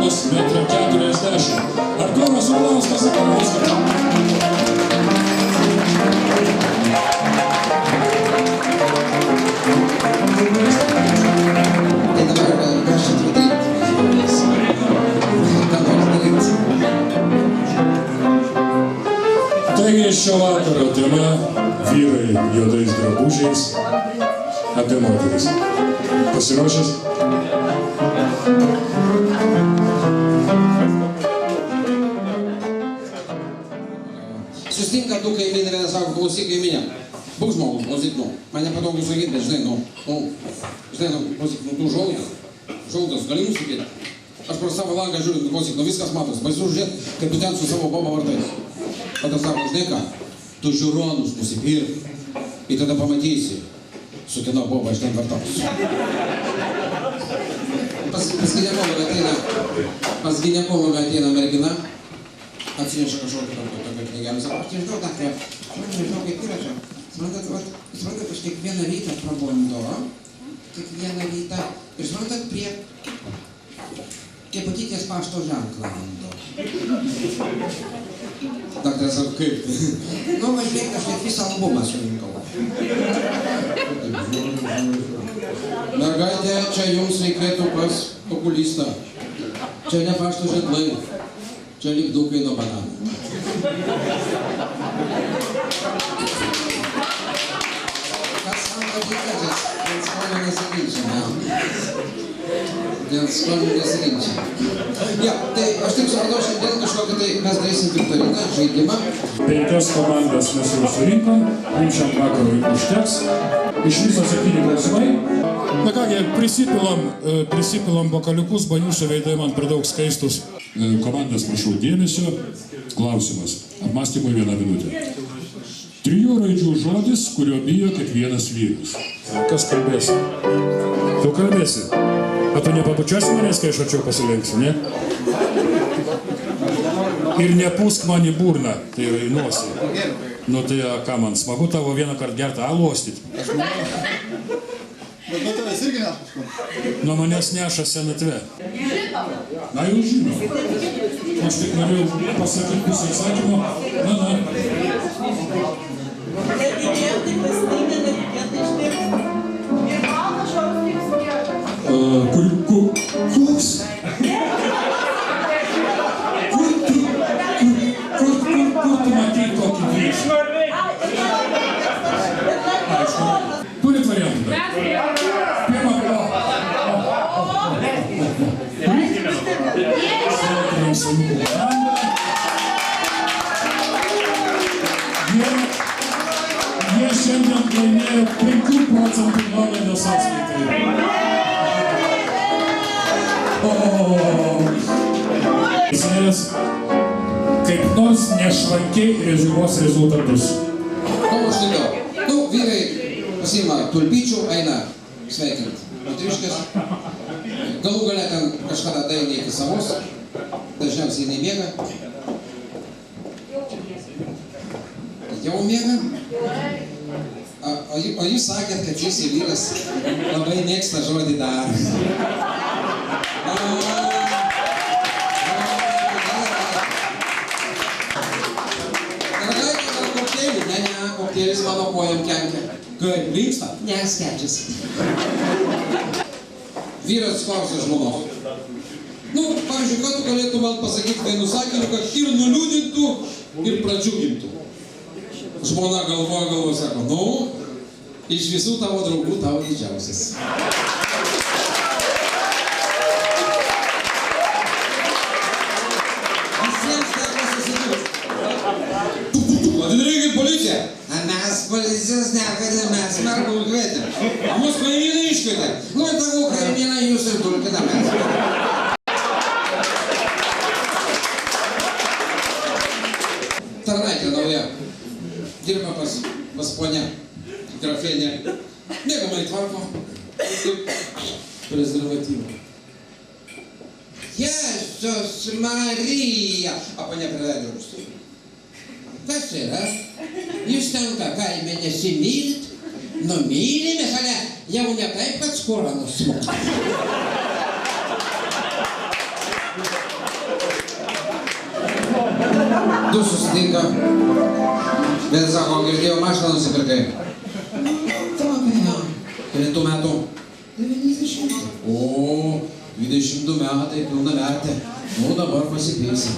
ūgis 1,40 m. Artūras Orlauskas Sakalauskas. Tai dabar ką aš čia turiu daryti? Taigi šio vakaro tema – vyrai juodais drabužiais apie moteris. Pasiruošęs? Susitinka du kaimynai, vienas sako, klausyk kaiminę. Būk žmogus, klausyk, man nepatogu sakyti, bet žinai, klausyk, tu žoldas, gali nusakyti. Aš pro savo langą žiūriu, klausyk, viskas matos, baisu žiūrėt, kaip tu ten su savo boba vardais. Tada sako, žinai ką, tu žiūronus nusipirk ir tada pamatysi, su kino boba aš ten vartausiu. Pas ginekologą ateina mergina, atsineša kažkokią tokią knygelę, sako, aš nežinau, daktare, aš nežinau, kaip yra čia. Suprantat, aš kiekvieną rytą prabundu, ir suprantat, prie keputytės pašto ženklą randu. Daktaras sako, kaip? Nu, važiuok, aš net visą albumą surinkau. Mergaitė, čia jums reikėtų pas okulistą. Čia ne pašto ženklai, čia lipdukai nuo bananų. Kas man padėkėtis, dėl skonio nesiginčia, dėl skonio nesiginčia. Ja, tai aš taip supratau, šiandien kažkokią tai mes darysim viktoriną, žaidimą. 5 komandas mes jau surinkom, mums šiam vakarui užteks. Iš viso 7 klausimai. Na kągi, prisipilam bokaliukus, baniušio veidai man per daug skaistus. Komandas prašau dėmesio. Klausimas. Apmąstymui 1 minutė. 3 raidžių žodis, kurio bijo kiekvienas vyras. Kas kalbės? Tu kalbėsi. A tu nepabučiuosi manęs, kai aš arčiau pasilenksiu, ne? Ir nepūsk man į burną, tai yra į nosį. Nu tai ką man, smagu tavo vieną kartą gertą alų ostyti. Bet nuo tavęs irgi neša kažkur. Nuo manęs neša senatve. Na jau žinau. Aš tik norėjau pasakyti pusę atsakymo. Na. Koks? Kur tu matei tokį viešą? Aišku. Turit variantą? Pirmą Jie šiandien laimėjo 5 procentų nuolaidos sąskaitai. Jis kaip nors nešvankiai reziumuos rezultatus. Vyrai pasiima tulpyčių, eina sveikinti moteriškės. Galų gale ten kažkada daina iki savos, dažniausiai jinai miega. Jau miega? O jūs sakėt, kad jūsų vyras labai mėgsta žodį dar. Koktėlis mano kojam kenkia. Kaip, linksta? Ne, skečia. Vyras klausia žmonos. Pavyzdžiui, ką tu galėtum man pasakyti vienu sakiniu, kad ir nuliūdintų, ir pradžiugintų. Žmona galvoja, sako, iš visų tavo draugų tavo didžiausias. Visiems teko susidūrti. Atidarykit policiją. Mes policijos nekvietėm, mes mergų kvietėm. Mus kaimynai iškvietė. Tavo kaimynai jūs ir tulkite mes. Tarnaitė nauja. Dirba pas ponę. Grafenė. Mėgamai tvarko. Prezervatyvą. Jėzus Marija. A ponia privedė rūstui. Kas yra? Jūs tenka kaime nesimylit? Mylime, ale jau ne taip, kad skurą nusmukt. Du susitinka. Vienas sako, girdėjau, mašiną nusipirkai. Kelintų metų? 90. O, 22 metai, pilna metė. Nu, dabar pasipilsi.